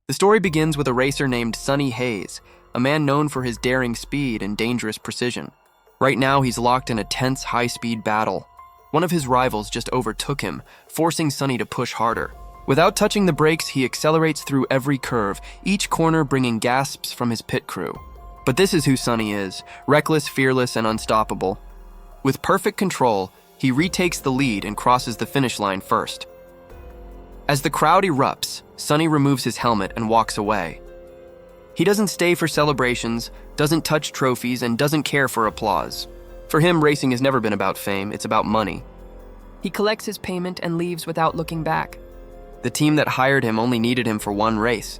The story begins with a racer named Sonny Hayes, a man known for his daring speed and dangerous precision. Right now, he's locked in a tense, high-speed battle. One of his rivals just overtook him, forcing Sonny to push harder. Without touching the brakes, he accelerates through every curve, each corner bringing gasps from his pit crew. But this is who Sonny is, reckless, fearless, and unstoppable. With perfect control, he retakes the lead and crosses the finish line first. As the crowd erupts, Sonny removes his helmet and walks away. He doesn't stay for celebrations, doesn't touch trophies, and doesn't care for applause. For him, racing has never been about fame, it's about money. He collects his payment and leaves without looking back. The team that hired him only needed him for one race.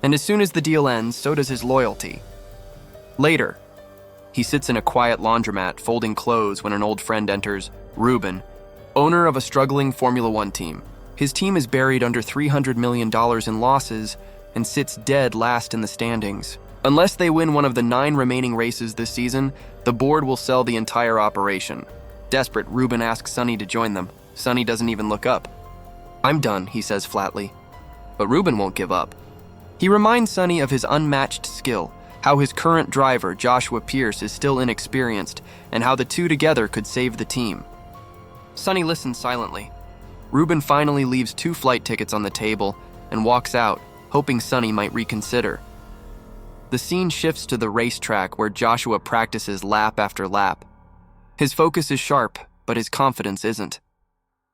And as soon as the deal ends, so does his loyalty. Later, he sits in a quiet laundromat folding clothes when an old friend enters, Ruben, owner of a struggling Formula One team. His team is buried under $300 million in losses and sits dead last in the standings. Unless they win one of the 9 remaining races this season, the board will sell the entire operation. Desperate, Ruben asks Sonny to join them. Sonny doesn't even look up. "I'm done," he says flatly. But Ruben won't give up. He reminds Sonny of his unmatched skill, how his current driver, Joshua Pierce, is still inexperienced, and how the two together could save the team. Sonny listens silently. Ruben finally leaves 2 flight tickets on the table and walks out, hoping Sonny might reconsider. The scene shifts to the racetrack where Joshua practices lap after lap. His focus is sharp, but his confidence isn't.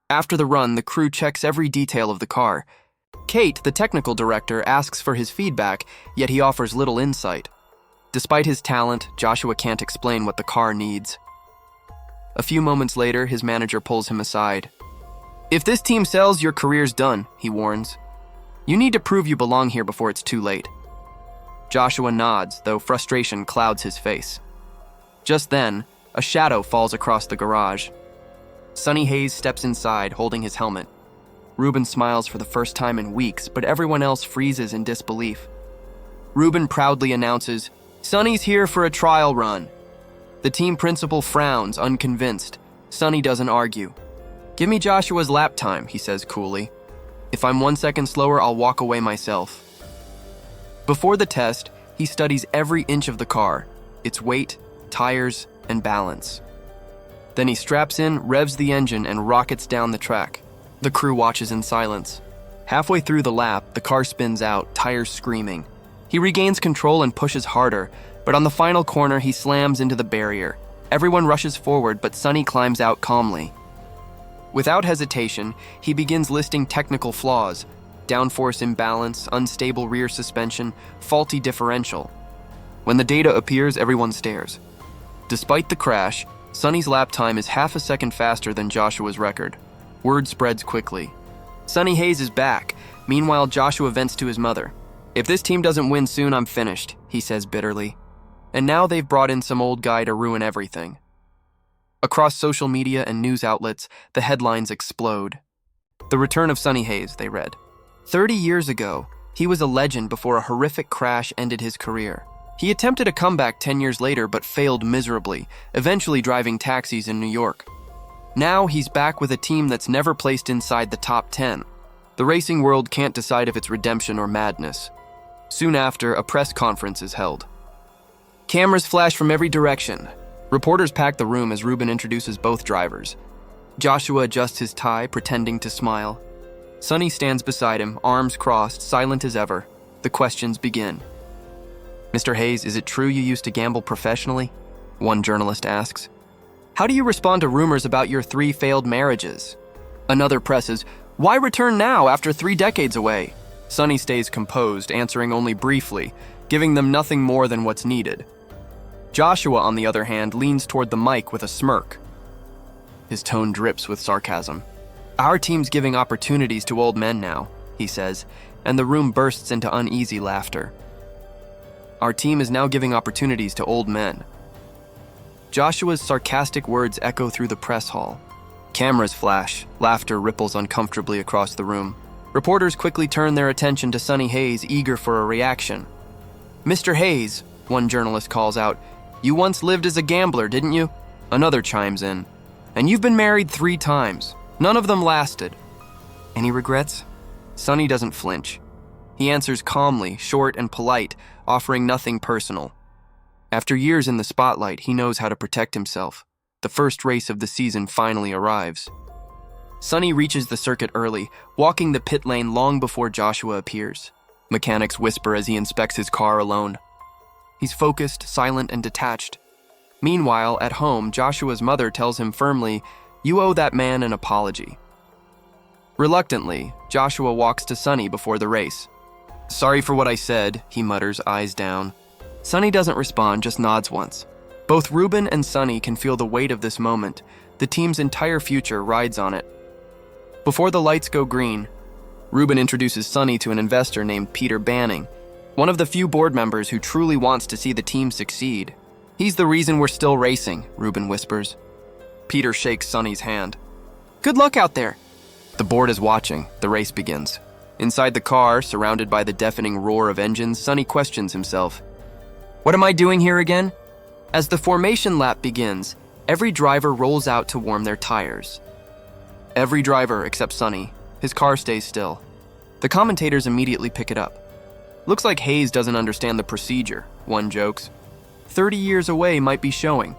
After the run, the crew checks every detail of the car. Kate, the technical director, asks for his feedback, yet he offers little insight. Despite his talent, Joshua can't explain what the car needs. A few moments later, his manager pulls him aside. "If this team sells, your career's done," he warns. "You need to prove you belong here before it's too late." Joshua nods, though frustration clouds his face. Just then, a shadow falls across the garage. Sonny Hayes steps inside, holding his helmet. Ruben smiles for the first time in weeks, but everyone else freezes in disbelief. Ruben proudly announces, "Sonny's here for a trial run." The team principal frowns, unconvinced. Sonny doesn't argue. "Give me Joshua's lap time," he says coolly. "If I'm 1 second slower, I'll walk away myself." Before the test, he studies every inch of the car, its weight, tires, and balance. Then he straps in, revs the engine, and rockets down the track. The crew watches in silence. Halfway through the lap, the car spins out, tires screaming. He regains control and pushes harder, but on the final corner, he slams into the barrier. Everyone rushes forward, but Sonny climbs out calmly. Without hesitation, he begins listing technical flaws: downforce imbalance, unstable rear suspension, faulty differential. When the data appears, everyone stares. Despite the crash, Sonny's lap time is half a second faster than Joshua's record. Word spreads quickly. Sonny Hayes is back. Meanwhile, Joshua vents to his mother. "If this team doesn't win soon, I'm finished," he says bitterly. And now they've brought in some old guy to ruin everything. Across social media and news outlets, the headlines explode. "The return of Sonny Hayes," they read. 30 years ago, he was a legend before a horrific crash ended his career. He attempted a comeback 10 years later but failed miserably, eventually driving taxis in New York. Now he's back with a team that's never placed inside the top 10. The racing world can't decide if it's redemption or madness. Soon after, a press conference is held. Cameras flash from every direction. Reporters pack the room as Ruben introduces both drivers. Joshua adjusts his tie, pretending to smile. Sonny stands beside him, arms crossed, silent as ever. The questions begin. "Mr. Hayes, is it true you used to gamble professionally?" one journalist asks. "How do you respond to rumors about your 3 failed marriages?" Another presses, "Why return now after 3 decades away?" Sonny stays composed, answering only briefly, giving them nothing more than what's needed. Joshua, on the other hand, leans toward the mic with a smirk. His tone drips with sarcasm. "Our team's giving opportunities to old men now," he says, and the room bursts into uneasy laughter. "Our team is now giving opportunities to old men." Joshua's sarcastic words echo through the press hall. Cameras flash, laughter ripples uncomfortably across the room. Reporters quickly turn their attention to Sonny Hayes, eager for a reaction. "Mr. Hayes," one journalist calls out, "you once lived as a gambler, didn't you?" Another chimes in, "And you've been married 3 times. None of them lasted." "Any regrets?" Sonny doesn't flinch. He answers calmly, short and polite, offering nothing personal. After years in the spotlight, he knows how to protect himself. The first race of the season finally arrives. Sonny reaches the circuit early, walking the pit lane long before Joshua appears. Mechanics whisper as he inspects his car alone. He's focused, silent, and detached. Meanwhile, at home, Joshua's mother tells him firmly, "You owe that man an apology." Reluctantly, Joshua walks to Sonny before the race. "Sorry for what I said," he mutters, eyes down. Sonny doesn't respond, just nods once. Both Ruben and Sonny can feel the weight of this moment. The team's entire future rides on it. Before the lights go green, Ruben introduces Sonny to an investor named Peter Banning, one of the few board members who truly wants to see the team succeed. "He's the reason we're still racing," Ruben whispers. Peter shakes Sonny's hand. "Good luck out there." The board is watching. The race begins. Inside the car, surrounded by the deafening roar of engines, Sonny questions himself. "What am I doing here again?" As the formation lap begins, every driver rolls out to warm their tires. Every driver except Sonny. His car stays still. The commentators immediately pick it up. "Looks like Hayes doesn't understand the procedure," one jokes. 30 years away might be showing.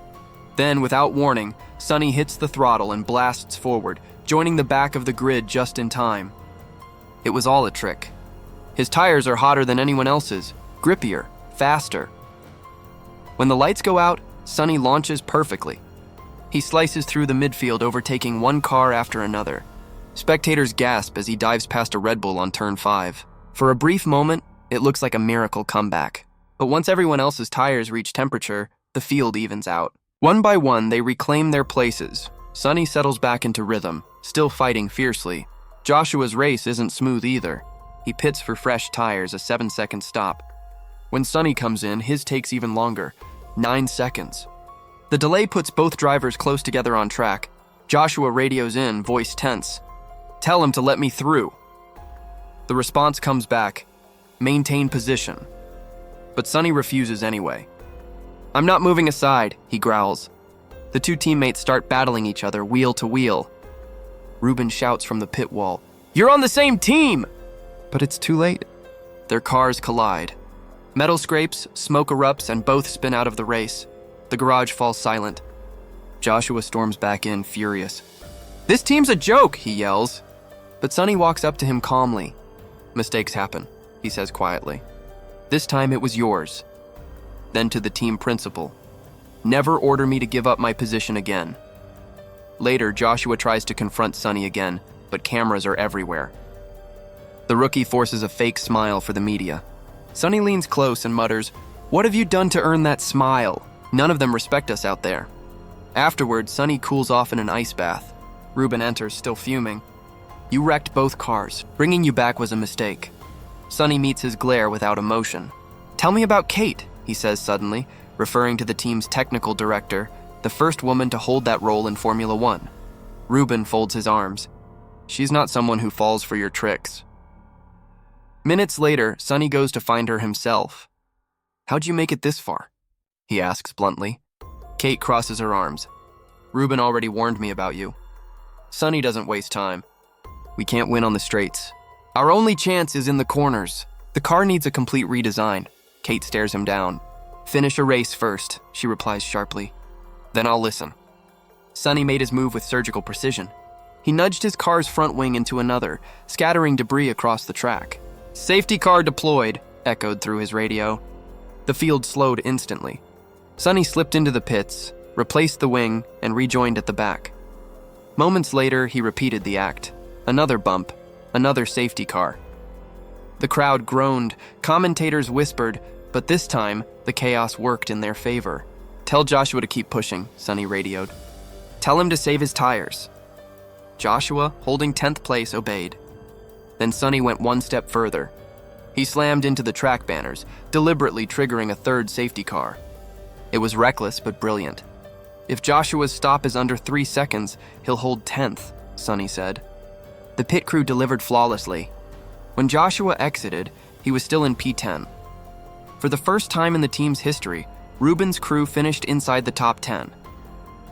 Then, without warning, Sonny hits the throttle and blasts forward, joining the back of the grid just in time. It was all a trick. His tires are hotter than anyone else's, grippier, faster. When the lights go out, Sonny launches perfectly. He slices through the midfield, overtaking one car after another. Spectators gasp as he dives past a Red Bull on turn 5. For a brief moment, it looks like a miracle comeback. But once everyone else's tires reach temperature, the field evens out. One by one, they reclaim their places. Sonny settles back into rhythm, still fighting fiercely. Joshua's race isn't smooth either. He pits for fresh tires, a 7-second stop. When Sonny comes in, his takes even longer, 9 seconds. The delay puts both drivers close together on track. Joshua radios in, voice tense. "Tell him to let me through." The response comes back, "Maintain position." But Sonny refuses anyway. "I'm not moving aside," he growls. The two teammates start battling each other, wheel to wheel. Ruben shouts from the pit wall, "You're on the same team!" But it's too late. Their cars collide. Metal scrapes, smoke erupts, and both spin out of the race. The garage falls silent. Joshua storms back in, furious. "This team's a joke," he yells. But Sonny walks up to him calmly. "Mistakes happen," he says quietly. "This time it was yours." Then to the team principal, "Never order me to give up my position again." Later, Joshua tries to confront Sonny again, but cameras are everywhere. The rookie forces a fake smile for the media. Sonny leans close and mutters, "What have you done to earn that smile? None of them respect us out there." Afterward, Sonny cools off in an ice bath. Ruben enters, still fuming. "You wrecked both cars. Bringing you back was a mistake." Sonny meets his glare without emotion. "Tell me about Kate," he says suddenly, referring to the team's technical director, the first woman to hold that role in Formula One. Ruben folds his arms. "She's not someone who falls for your tricks." Minutes later, Sonny goes to find her himself. "How'd you make it this far?" he asks bluntly. Kate crosses her arms. "Ruben already warned me about you." Sonny doesn't waste time. "We can't win on the straights. Our only chance is in the corners. The car needs a complete redesign." Kate stares him down. "Finish a race first," she replies sharply. "Then I'll listen." Sonny made his move with surgical precision. He nudged his car's front wing into another, scattering debris across the track. "Safety car deployed," echoed through his radio. The field slowed instantly. Sonny slipped into the pits, replaced the wing, and rejoined at the back. Moments later, he repeated the act. Another bump, another safety car. The crowd groaned, commentators whispered, but this time, the chaos worked in their favor. "Tell Joshua to keep pushing," Sonny radioed. "Tell him to save his tires." Joshua, holding 10th place, obeyed. Then Sonny went one step further. He slammed into the track banners, deliberately triggering a third safety car. It was reckless but brilliant. "If Joshua's stop is under 3 seconds, he'll hold 10th, Sonny said. The pit crew delivered flawlessly. When Joshua exited, he was still in P10. For the first time in the team's history, Ruben's crew finished inside the top 10.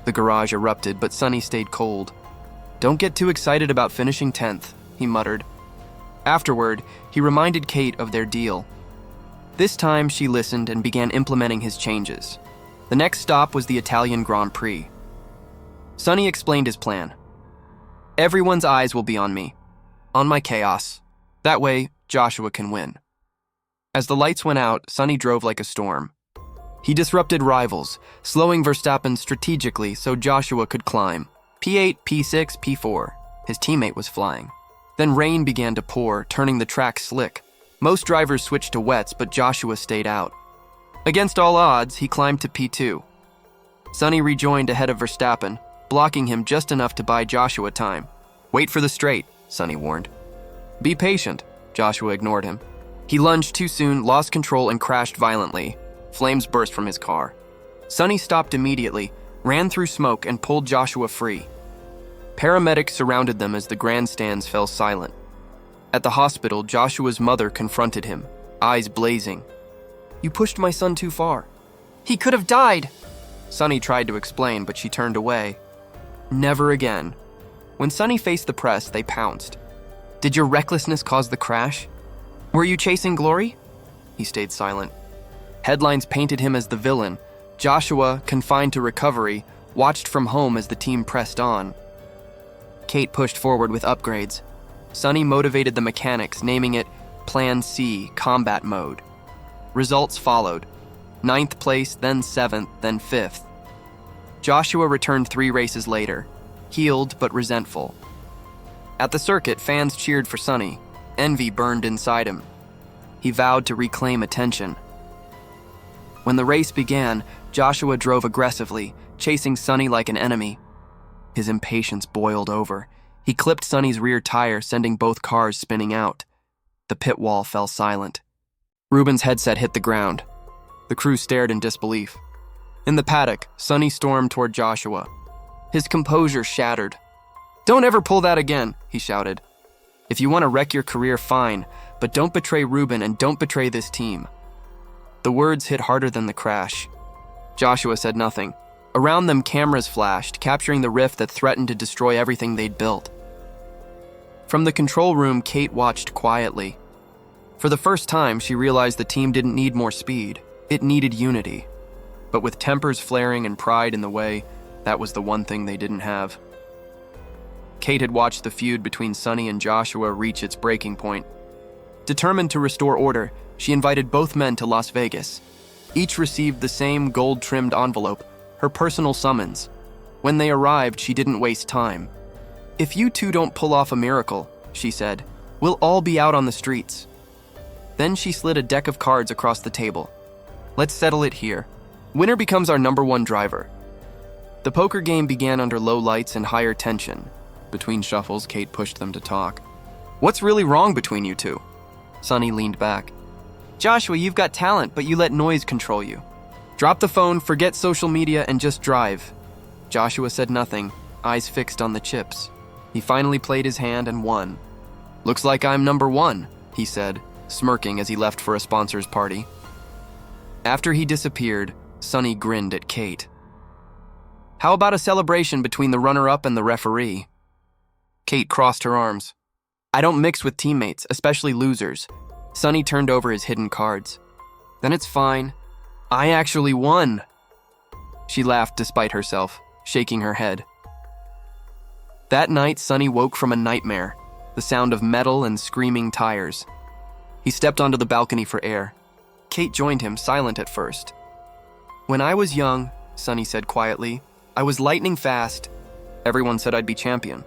The garage erupted, but Sonny stayed cold. "Don't get too excited about finishing 10th, he muttered. Afterward, he reminded Kate of their deal. This time, she listened and began implementing his changes. The next stop was the Italian Grand Prix. Sonny explained his plan. Everyone's eyes will be on me, on my chaos. That way, Joshua can win. As the lights went out, Sonny drove like a storm. He disrupted rivals, slowing Verstappen strategically so Joshua could climb. P8, P6, P4. His teammate was flying. Then rain began to pour, turning the track slick. Most drivers switched to wets, but Joshua stayed out. Against all odds, he climbed to P2. Sonny rejoined ahead of Verstappen, blocking him just enough to buy Joshua time. Wait for the straight, Sonny warned. Be patient, Joshua ignored him. He lunged too soon, lost control, and crashed violently. Flames burst from his car. Sonny stopped immediately, ran through smoke, and pulled Joshua free. Paramedics surrounded them as the grandstands fell silent. At the hospital, Joshua's mother confronted him, eyes blazing. You pushed my son too far. He could have died. Sonny tried to explain, but she turned away. Never again. When Sonny faced the press, they pounced. Did your recklessness cause the crash? Were you chasing glory? He stayed silent. Headlines painted him as the villain. Joshua, confined to recovery, watched from home as the team pressed on. Kate pushed forward with upgrades. Sonny motivated the mechanics, naming it Plan C, Combat Mode. Results followed. 9th place, then 7th, then 5th. Joshua returned 3 races later, healed but resentful. At the circuit, fans cheered for Sonny. Envy burned inside him. He vowed to reclaim attention. When the race began, Joshua drove aggressively, chasing Sonny like an enemy. His impatience boiled over. He clipped Sonny's rear tire, sending both cars spinning out. The pit wall fell silent. Ruben's headset hit the ground. The crew stared in disbelief. In the paddock, Sonny stormed toward Joshua. His composure shattered. Don't ever pull that again, he shouted. If you want to wreck your career, fine, but don't betray Ruben and don't betray this team. The words hit harder than the crash. Joshua said nothing. Around them, cameras flashed, capturing the rift that threatened to destroy everything they'd built. From the control room, Kate watched quietly. For the first time, she realized the team didn't need more speed. It needed unity. But with tempers flaring and pride in the way, that was the one thing they didn't have. Kate had watched the feud between Sonny and Joshua reach its breaking point. Determined to restore order, she invited both men to Las Vegas. Each received the same gold-trimmed envelope, her personal summons. When they arrived, she didn't waste time. If you two don't pull off a miracle, she said, we'll all be out on the streets. Then she slid a deck of cards across the table. Let's settle it here. Winner becomes our #1 driver. The poker game began under low lights and higher tension. Between shuffles, Kate pushed them to talk. What's really wrong between you two? Sonny leaned back. Joshua, you've got talent, but you let noise control you. Drop the phone, forget social media, and just drive. Joshua said nothing, eyes fixed on the chips. He finally played his hand and won. Looks like I'm #1, he said, smirking as he left for a sponsor's party. After he disappeared, Sonny grinned at Kate. How about a celebration between the runner-up and the referee? Kate crossed her arms. I don't mix with teammates, especially losers. Sonny turned over his hidden cards. Then it's fine. I actually won. She laughed despite herself, shaking her head. That night, Sonny woke from a nightmare, the sound of metal and screaming tires. He stepped onto the balcony for air. Kate joined him, silent at first. When I was young, Sonny said quietly, I was lightning fast. Everyone said I'd be champion.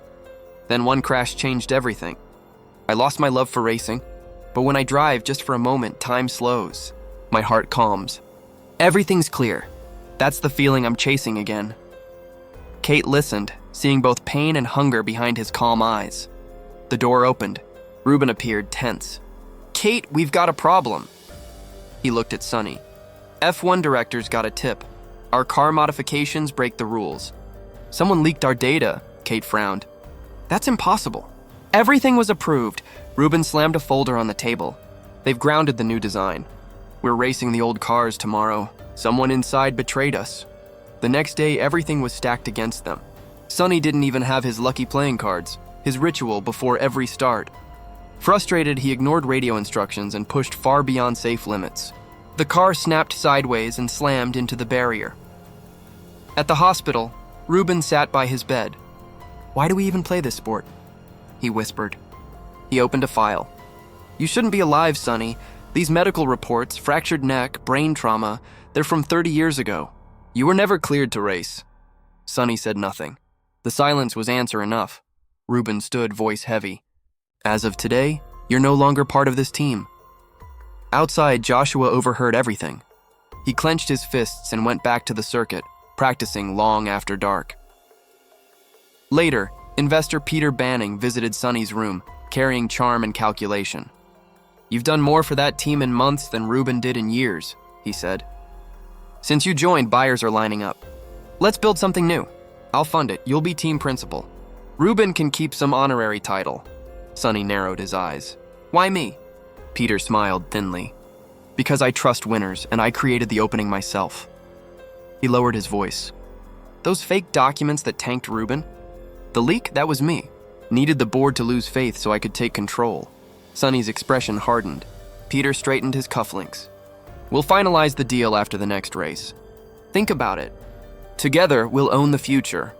Then one crash changed everything. I lost my love for racing, but when I drive just for a moment, time slows. My heart calms. Everything's clear. That's the feeling I'm chasing again. Kate listened, seeing both pain and hunger behind his calm eyes. The door opened. Ruben appeared, tense. Kate, we've got a problem. He looked at Sonny. F1 directors got a tip. Our car modifications break the rules. Someone leaked our data, Kate frowned. That's impossible. Everything was approved. Ruben slammed a folder on the table. They've grounded the new design. We're racing the old cars tomorrow. Someone inside betrayed us. The next day, everything was stacked against them. Sonny didn't even have his lucky playing cards, his ritual before every start. Frustrated, he ignored radio instructions and pushed far beyond safe limits. The car snapped sideways and slammed into the barrier. At the hospital, Ruben sat by his bed. "Why do we even play this sport?" he whispered. He opened a file. "You shouldn't be alive, Sonny. These medical reports, fractured neck, brain trauma, they're from 30 years ago. You were never cleared to race." Sonny said nothing. The silence was answer enough. Ruben stood, voice heavy. "As of today, you're no longer part of this team." Outside, Joshua overheard everything. He clenched his fists and went back to the circuit, practicing long after dark. Later, investor Peter Banning visited Sonny's room, carrying charm and calculation. "You've done more for that team in months than Ruben did in years," he said. "Since you joined, buyers are lining up. Let's build something new. I'll fund it. You'll be team principal. Ruben can keep some honorary title." Sonny narrowed his eyes. "Why me?" Peter smiled thinly. "Because I trust winners, and I created the opening myself." He lowered his voice. "Those fake documents that tanked Ruben? The leak, that was me. Needed the board to lose faith so I could take control." Sonny's expression hardened. Peter straightened his cufflinks. "We'll finalize the deal after the next race. Think about it. Together, we'll own the future."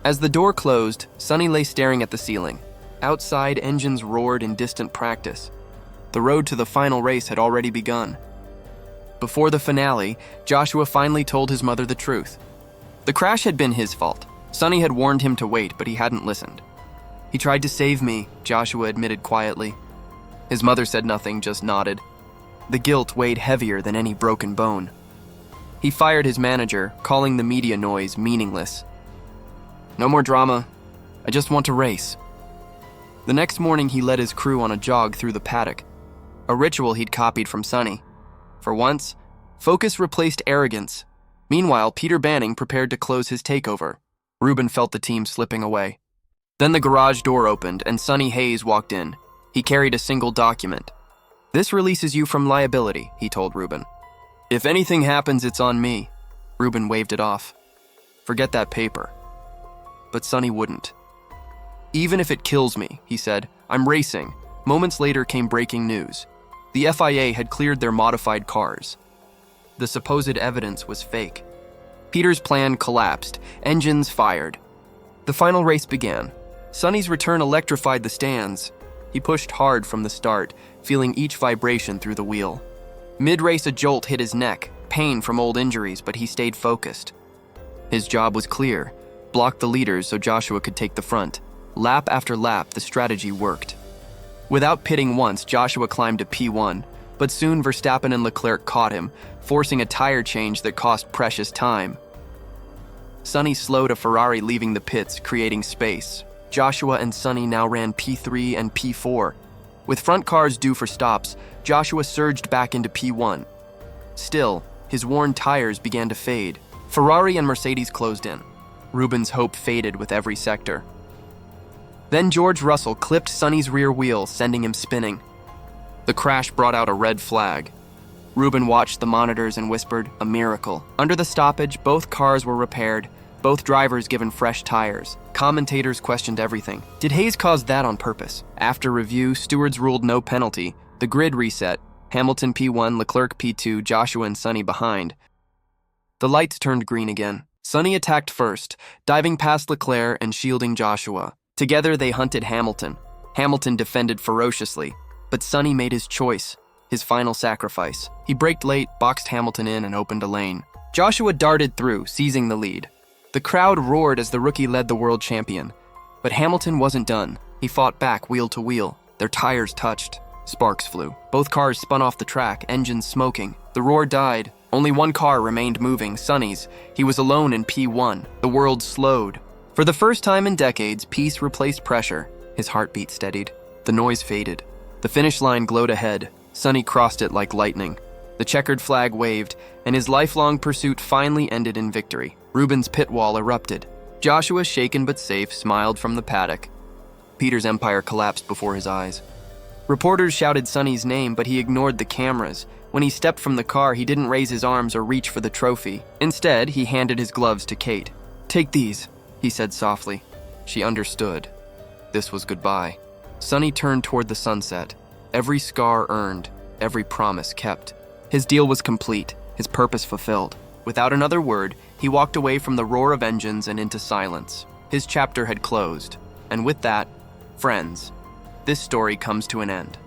As the door closed, Sonny lay staring at the ceiling. Outside, engines roared in distant practice. The road to the final race had already begun. Before the finale, Joshua finally told his mother the truth. The crash had been his fault. Sonny had warned him to wait, but he hadn't listened. "He tried to save me," Joshua admitted quietly. His mother said nothing, just nodded. The guilt weighed heavier than any broken bone. He fired his manager, calling the media noise meaningless. "No more drama. I just want to race." The next morning, he led his crew on a jog through the paddock, a ritual he'd copied from Sonny. For once, focus replaced arrogance. Meanwhile, Peter Banning prepared to close his takeover. Ruben felt the team slipping away. Then the garage door opened, and Sonny Hayes walked in. He carried a single document. "This releases you from liability," he told Ruben. "If anything happens, it's on me." Ruben waved it off. "Forget that paper." But Sonny wouldn't. "Even if it kills me," he said, "I'm racing." Moments later came breaking news. The FIA had cleared their modified cars. The supposed evidence was fake. Peter's plan collapsed, engines fired. The final race began. Sonny's return electrified the stands. He pushed hard from the start, feeling each vibration through the wheel. Mid-race, a jolt hit his neck, pain from old injuries, but he stayed focused. His job was clear: block the leaders so Joshua could take the front. Lap after lap, the strategy worked. Without pitting once, Joshua climbed to P1, but soon Verstappen and Leclerc caught him, forcing a tire change that cost precious time. Sonny slowed a Ferrari leaving the pits, creating space. Joshua and Sonny now ran P3 and P4. With front cars due for stops, Joshua surged back into P1. Still, his worn tires began to fade. Ferrari and Mercedes closed in. Ruben's hope faded with every sector. Then George Russell clipped Sonny's rear wheel, sending him spinning. The crash brought out a red flag. Ruben watched the monitors and whispered, "A miracle." Under the stoppage, both cars were repaired, both drivers given fresh tires. Commentators questioned everything. Did Hayes cause that on purpose? After review, stewards ruled no penalty. The grid reset. Hamilton P1, Leclerc P2, Joshua and Sonny behind. The lights turned green again. Sonny attacked first, diving past Leclerc and shielding Joshua. Together, they hunted Hamilton. Hamilton defended ferociously, but Sonny made his choice, his final sacrifice. He braked late, boxed Hamilton in, and opened a lane. Joshua darted through, seizing the lead. The crowd roared as the rookie led the world champion. But Hamilton wasn't done. He fought back, wheel to wheel. Their tires touched. Sparks flew. Both cars spun off the track, engines smoking. The roar died. Only one car remained moving, Sonny's. He was alone in P1. The world slowed. For the first time in decades, peace replaced pressure. His heartbeat steadied. The noise faded. The finish line glowed ahead. Sonny crossed it like lightning. The checkered flag waved, and his lifelong pursuit finally ended in victory. Ruben's pit wall erupted. Joshua, shaken but safe, smiled from the paddock. Peter's empire collapsed before his eyes. Reporters shouted Sonny's name, but he ignored the cameras. When he stepped from the car, he didn't raise his arms or reach for the trophy. Instead, he handed his gloves to Kate. "Take these," he said softly. She understood. This was goodbye. Sonny turned toward the sunset, every scar earned, every promise kept. His deal was complete, his purpose fulfilled. Without another word, he walked away from the roar of engines and into silence. His chapter had closed, and with that, friends, this story comes to an end.